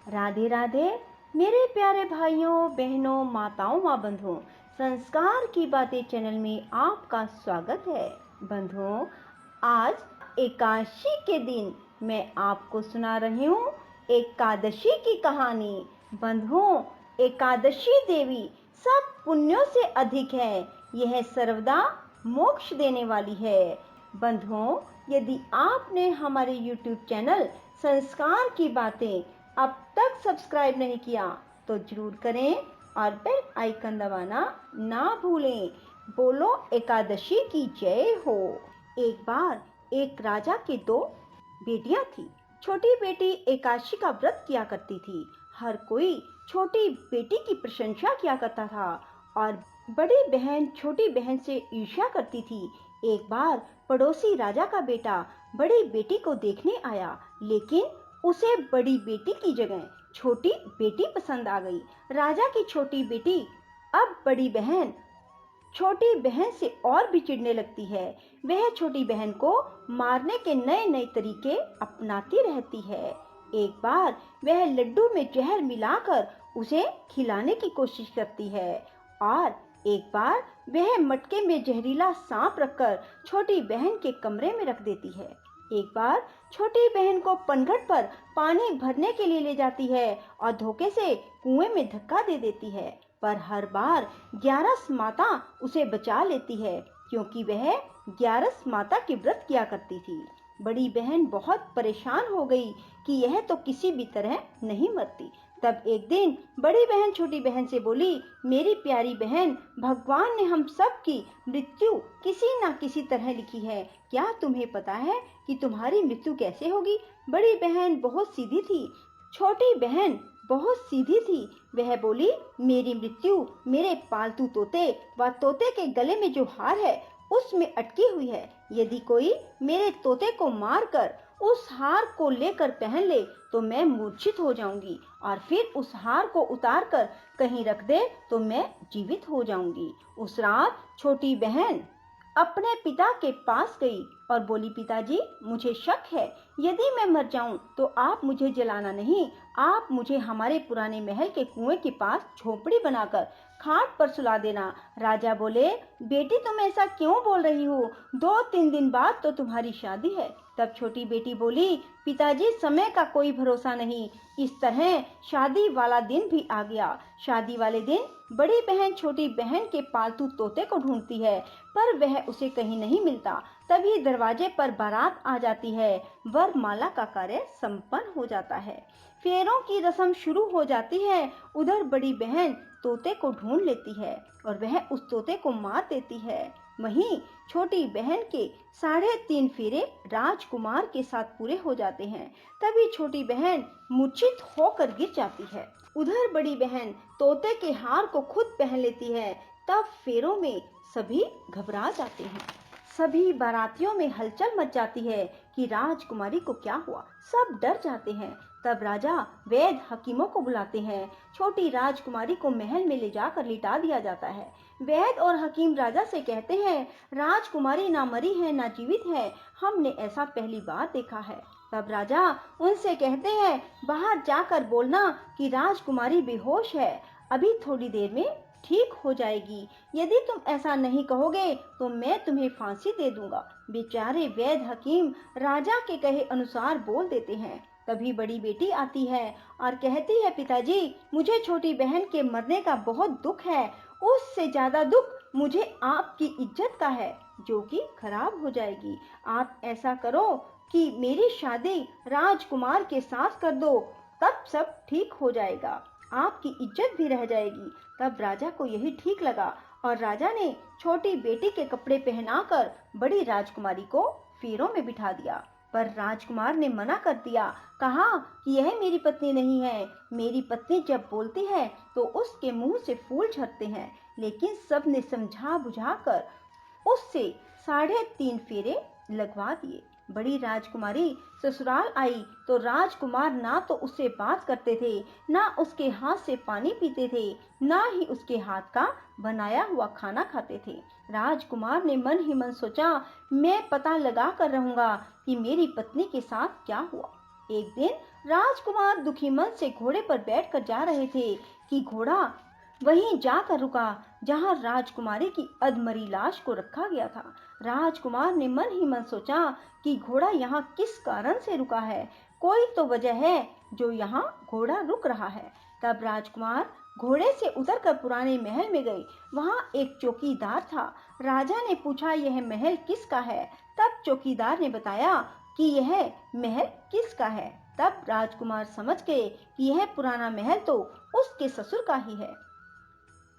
राधे राधे मेरे प्यारे भाइयों बहनों माताओं व बंधुओं, संस्कार की बातें चैनल में आपका स्वागत है। बंधुओं, आज एकादशी के दिन मैं आपको सुना रही हूँ एकादशी की कहानी। बंधुओं, एकादशी देवी सब पुण्यों से अधिक है, यह सर्वदा मोक्ष देने वाली है। बंधुओं, यदि आपने हमारे YouTube चैनल संस्कार की बातें अब तक सब्सक्राइब नहीं किया तो जरूर करें और बेल आइकन दबाना ना भूलें। बोलो एकादशी की जय हो। एक बार एक राजा के दो बेटियां थी। छोटी बेटी एकादशी का व्रत किया करती थी। हर कोई छोटी बेटी की प्रशंसा किया करता था और बड़ी बहन छोटी बहन से ईर्ष्या करती थी। एक बार पड़ोसी राजा का बेटा बड़ी बेटी को देखने आया, लेकिन उसे बड़ी बेटी की जगह छोटी बेटी पसंद आ गई। राजा की छोटी बेटी अब बड़ी बहन छोटी बहन से और भी चिढ़ने लगती है। वह छोटी बहन को मारने के नए नए तरीके अपनाती रहती है। एक बार वह लड्डू में जहर मिलाकर उसे खिलाने की कोशिश करती है और एक बार वह मटके में जहरीला सांप रखकर छोटी बहन के कमरे में रख देती है। एक बार छोटी बहन को पनघट पर पानी भरने के लिए ले जाती है और धोखे से कुएं में धक्का दे देती है, पर हर बार ग्यारस माता उसे बचा लेती है, क्योंकि वह ग्यारस माता की व्रत किया करती थी। बड़ी बहन बहुत परेशान हो गई कि यह तो किसी भी तरह नहीं मरती। तब एक दिन बड़ी बहन छोटी बहन से बोली, मेरी प्यारी बहन, भगवान ने हम सब की मृत्यु किसी न किसी तरह लिखी है। क्या तुम्हें पता है कि तुम्हारी मृत्यु कैसे होगी? बड़ी बहन बहुत सीधी थी। छोटी बहन बहुत सीधी थी। वह बोली, मेरी मृत्यु मेरे पालतू तोते व तोते के गले में जो हार है उसमें अटकी हुई है। यदि कोई मेरे तोते को मारकर उस हार को लेकर पहन ले तो मैं मूर्छित हो जाऊंगी, और फिर उस हार को उतार कर कहीं रख दे तो मैं जीवित हो जाऊंगी। उस रात छोटी बहन अपने पिता के पास गई और बोली, पिताजी, मुझे शक है, यदि मैं मर जाऊं तो आप मुझे जलाना नहीं, आप मुझे हमारे पुराने महल के कुएं के पास झोपड़ी बनाकर खाट पर सुला देना। राजा बोले, बेटी, तुम ऐसा क्यों बोल रही हो? 2-3 दिन बाद तो तुम्हारी शादी है। तब छोटी बेटी बोली, पिताजी, समय का कोई भरोसा नहीं। इस तरह शादी वाला दिन भी आ गया। शादी वाले दिन बड़ी बहन छोटी बहन के पालतू तोते को ढूंढती है, पर वह उसे कहीं नहीं मिलता। तभी दरवाजे पर बारात आ जाती है। वरमाला का कार्य संपन्न हो जाता है। फेरों की रस्म शुरू हो जाती है। उधर बड़ी बहन तोते को ढूंढ लेती है और वह उस तोते को मार देती है। वहीं छोटी बहन के 3.5 फेरे राजकुमार के साथ पूरे हो जाते हैं। तभी छोटी बहन मूर्छित होकर गिर जाती है। उधर बड़ी बहन तोते के हार को खुद पहन लेती है। तब फेरों में सभी घबरा जाते हैं। सभी बारातियों में हलचल मच जाती है कि राजकुमारी को क्या हुआ। सब डर जाते हैं। तब राजा वैद्य हकीमों को बुलाते हैं। छोटी राजकुमारी को महल में ले जाकर लिटा दिया जाता है। वैद्य और हकीम राजा से कहते हैं, राजकुमारी ना मरी है ना जीवित है, हमने ऐसा पहली बार देखा है। तब राजा उनसे कहते हैं, बाहर जाकर बोलना कि राजकुमारी बेहोश है, अभी थोड़ी देर में ठीक हो जाएगी। यदि तुम ऐसा नहीं कहोगे तो मैं तुम्हें फांसी दे दूंगा। बेचारे वैद्य हकीम राजा के कहे अनुसार बोल देते हैं। तभी बड़ी बेटी आती है और कहती है, पिताजी, मुझे छोटी बहन के मरने का बहुत दुख है। उससे ज्यादा दुख मुझे आपकी इज्जत का है, जो कि खराब हो जाएगी। आप ऐसा करो कि मेरी शादी राजकुमार के साथ कर दो, तब सब ठीक हो जाएगा, आपकी इज्जत भी रह जाएगी। तब राजा को यही ठीक लगा और राजा ने छोटी बेटी के कपड़े पहनाकर बड़ी राजकुमारी को फेरों में बिठा दिया। पर राजकुमार ने मना कर दिया, कहा कि यह मेरी पत्नी नहीं है। मेरी पत्नी जब बोलती है तो उसके मुंह से फूल झरते हैं। लेकिन सब ने समझा बुझाकर उससे 3.5 फेरे लगवा दिए। बड़ी राजकुमारी ससुराल आई तो राजकुमार ना तो उससे बात करते थे, ना उसके हाथ से पानी पीते थे, ना ही उसके हाथ का बनाया हुआ खाना खाते थे। राजकुमार ने मन ही मन सोचा, मैं पता लगा कर रहूंगा कि मेरी पत्नी के साथ क्या हुआ। एक दिन राजकुमार दुखी मन से घोड़े पर बैठकर जा रहे थे कि घोड़ा वहीं जाकर रुका जहां राजकुमारी की अधमरी लाश को रखा गया था। राजकुमार ने मन ही मन सोचा कि घोड़ा यहाँ किस कारण से रुका है, कोई तो वजह है जो यहाँ घोड़ा रुक रहा है। तब राजकुमार घोड़े से उतरकर पुराने महल में गए। वहाँ एक चौकीदार था। राजा ने पूछा, यह महल किसका है? तब चौकीदार ने बताया कि यह महल किसका है। तब राजकुमार समझ गए कि यह पुराना महल तो उसके ससुर का ही है।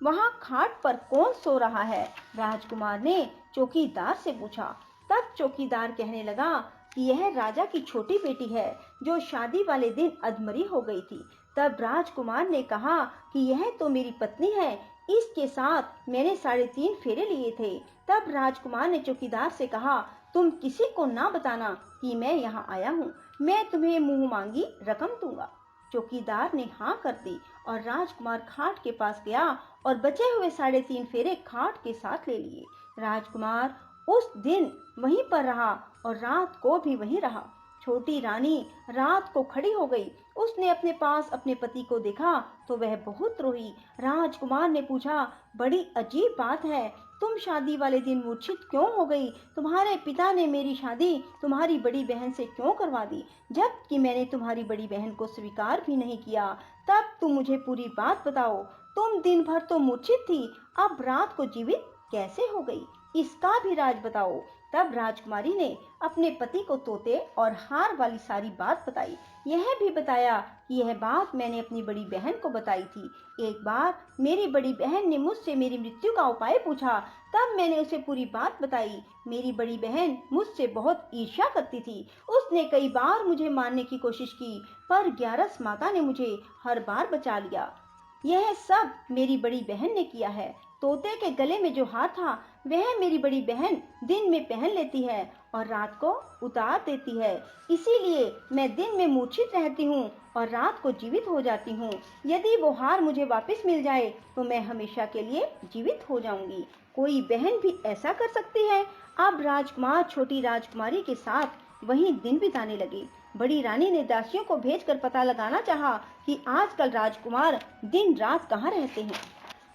वहाँ खाट पर कौन सो रहा है? राजकुमार ने चौकीदार से पूछा। तब चौकीदार कहने लगा कि यह राजा की छोटी बेटी है जो शादी वाले दिन अधमरी हो गई थी। तब राजकुमार ने कहा कि यह तो मेरी पत्नी है, इसके साथ मैंने 3.5 फेरे लिए थे। तब राजकुमार ने चौकीदार से कहा, तुम किसी को ना बताना कि मैं यहाँ आया हूँ, मैं तुम्हें मुंह मांगी रकम दूंगा। चौकीदार ने हाँ कर दी और राजकुमार खाट के पास गया और बचे हुए 3.5 फेरे खाट के साथ ले लिए। राजकुमार उस दिन वहीं पर रहा और रात को भी वहीं रहा। छोटी रानी रात को खड़ी हो गई। उसने अपने पास अपने पति को देखा तो वह बहुत रोई। राजकुमार ने पूछा, बड़ी अजीब बात है, तुम शादी वाले दिन मूर्छित क्यों हो गई? तुम्हारे पिता ने मेरी शादी तुम्हारी बड़ी बहन से क्यों करवा दी, जबकि मैंने तुम्हारी बड़ी बहन को स्वीकार भी नहीं किया। तब तुम मुझे पूरी बात बताओ। तुम दिन भर तो मूर्छित थी, अब रात को जीवित कैसे हो गई, इसका भी राज बताओ। तब राजकुमारी ने अपने पति को तोते और हार वाली सारी बात बताई। यह भी बताया कि यह बात मैंने अपनी बड़ी बहन को बताई थी। एक बार मेरी बड़ी बहन ने मुझसे मेरी मृत्यु का उपाय पूछा, तब मैंने उसे पूरी बात बताई। मेरी बड़ी बहन मुझसे बहुत ईर्ष्या करती थी। उसने कई बार मुझे मारने की कोशिश की, पर ग्यारस माता ने मुझे हर बार बचा लिया। यह सब मेरी बड़ी बहन ने किया है। तोते के गले में जो हार था वह मेरी बड़ी बहन दिन में पहन लेती है और रात को उतार देती है, इसीलिए मैं दिन में मूर्छित रहती हूँ और रात को जीवित हो जाती हूँ। यदि वो हार मुझे वापस मिल जाए तो मैं हमेशा के लिए जीवित हो जाऊंगी। कोई बहन भी ऐसा कर सकती है? अब राजकुमार छोटी राजकुमारी के साथ वहीं दिन बिताने लगे। बड़ी रानी ने दासियों को भेजकर पता लगाना चाहा कि आजकल राजकुमार दिन रात कहाँ रहते हैं,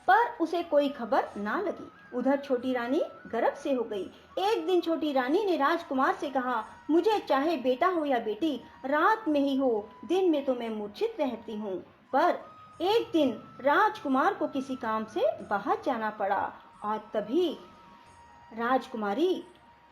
पर उसे कोई खबर ना लगी। उधर छोटी रानी गर्भ से हो गई। एक दिन छोटी रानी ने राजकुमार से कहा, मुझे चाहे बेटा हो या बेटी, रात में ही हो, दिन में तो मैं मूर्छित रहती हूँ। पर एक दिन राजकुमार को किसी काम से बाहर जाना पड़ा और तभी राजकुमारी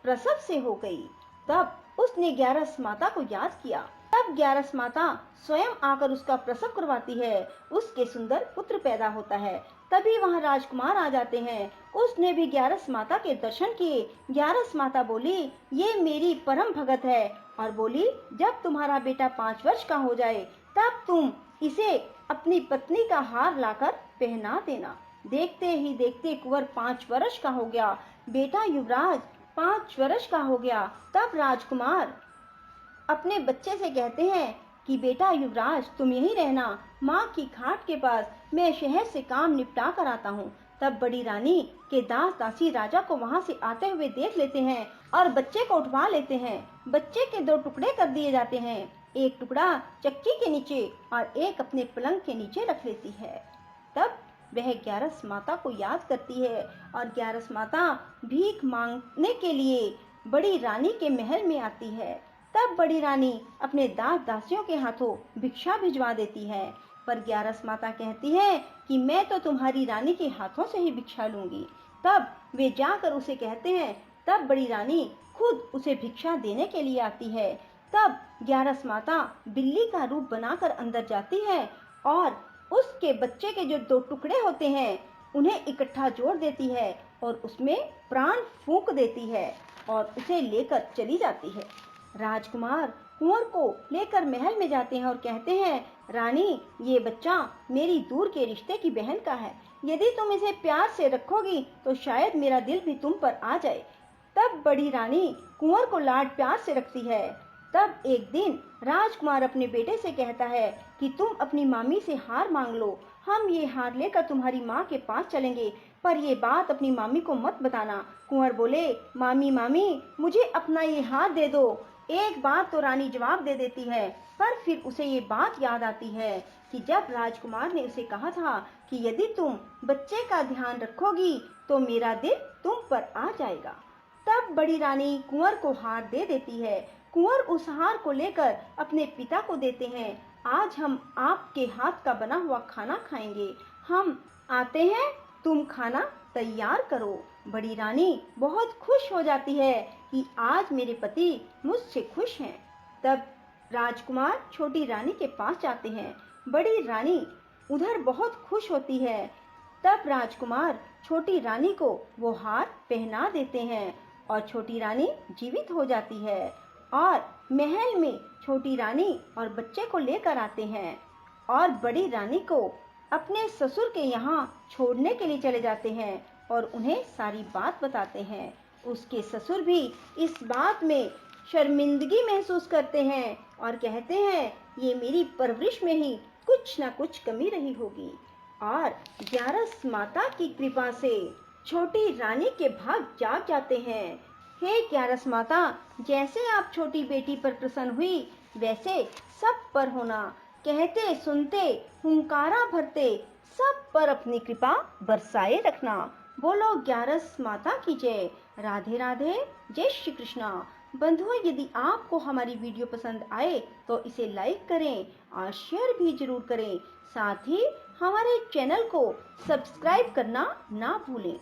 प्रसव से हो गई। तब उसने ग्यारस माता को याद किया। तब ग्यारस माता स्वयं आकर उसका प्रसव करवाती है। उसके सुंदर पुत्र पैदा होता है। तभी वहां राजकुमार आ जाते हैं। उसने भी ग्यारस माता के दर्शन किए। ग्यारस माता बोली, ये मेरी परम भगत है, और बोली, जब तुम्हारा बेटा 5 वर्ष का हो जाए तब तुम इसे अपनी पत्नी का हार लाकर पहना देना। देखते ही देखते कुंवर 5 वर्ष का हो गया। बेटा युवराज 5 वर्ष का हो गया। तब राजकुमार अपने बच्चे से कहते हैं कि बेटा युवराज, तुम यहीं रहना, माँ की खाट के पास, मैं शहर से काम निपटा कर आता हूँ। तब बड़ी रानी के दास दासी राजा को वहाँ से आते हुए देख लेते हैं और बच्चे को उठवा लेते हैं। बच्चे के 2 टुकड़े कर दिए जाते हैं, एक टुकड़ा चक्की के नीचे और एक अपने पलंग के नीचे रख लेती है। तब वह ग्यारस माता को याद करती है और ग्यारस माता भीख मांगने के लिए बड़ी रानी के महल में आती है। तब बड़ी रानी अपने दास दासियों के हाथों भिक्षा भिजवा देती है, पर ग्यारस माता कहती है कि मैं तो तुम्हारी रानी के हाथों से ही भिक्षा लूंगी। तब वे जाकर उसे कहते हैं। तब बड़ी रानी खुद उसे भिक्षा देने के लिए आती है। तब ग्यारस माता बिल्ली का रूप बनाकर अंदर जाती है और उसके बच्चे के जो 2 टुकड़े होते हैं उन्हें इकट्ठा जोड़ देती है और उसमें प्राण फूंक देती है और उसे लेकर चली जाती है। राजकुमार कुंवर को लेकर महल में जाते हैं और कहते हैं, रानी, ये बच्चा मेरी दूर के रिश्ते की बहन का है। यदि तुम इसे प्यार से रखोगी तो शायद मेरा दिल भी तुम पर आ जाए। तब बड़ी रानी कुंवर को लाड प्यार से रखती है। तब एक दिन राजकुमार अपने बेटे से कहता है कि तुम अपनी मामी से हार मांग लो, हम ये हार लेकर तुम्हारी माँ के पास चलेंगे, पर ये बात अपनी मामी को मत बताना। कुंवर बोले, मामी मामी, मुझे अपना ये हार दे दो, एक बार तो रानी जवाब दे देती है, पर फिर उसे ये बात याद आती है कि जब राजकुमार ने उसे कहा था कि यदि तुम बच्चे का ध्यान रखोगी तो मेरा दिल तुम पर आ जाएगा। तब बड़ी रानी कुंवर को हार दे देती है। कुंवर उस हार को लेकर अपने पिता को देते हैं। आज हम आपके हाथ का बना हुआ खाना खाएंगे, हम आते हैं, तुम खाना तैयार करो। बड़ी रानी बहुत खुश हो जाती है कि आज मेरे पति मुझसे खुश हैं। तब राजकुमार छोटी रानी के पास जाते हैं। बड़ी रानी उधर बहुत खुश होती है। तब राजकुमार छोटी रानी को वो हार पहना देते हैं और छोटी रानी जीवित हो जाती है और महल में छोटी रानी और बच्चे को लेकर आते हैं और बड़ी रानी को अपने ससुर के यहाँ छोड़ने के लिए चले जाते हैं और उन्हें सारी बात बताते हैं। उसके ससुर भी इस बात में शर्मिंदगी महसूस करते हैं और कहते हैं ये मेरी परवरिश में ही कुछ ना कुछ कमी रही होगी। और ग्यारस माता की कृपा से छोटी रानी के भाग जाग जाते हैं। हे ग्यारस माता, जैसे आप छोटी बेटी पर प्रसन्न हुई वैसे सब पर होना। कहते सुनते हुंकारा भरते सब पर अपनी कृपा बरसाए रखना। बोलो ग्यारस माता की जय। राधे राधे, जय श्री कृष्णा। बंधुओं, यदि आपको हमारी वीडियो पसंद आए तो इसे लाइक करें और शेयर भी जरूर करें। साथ ही हमारे चैनल को सब्सक्राइब करना ना भूलें।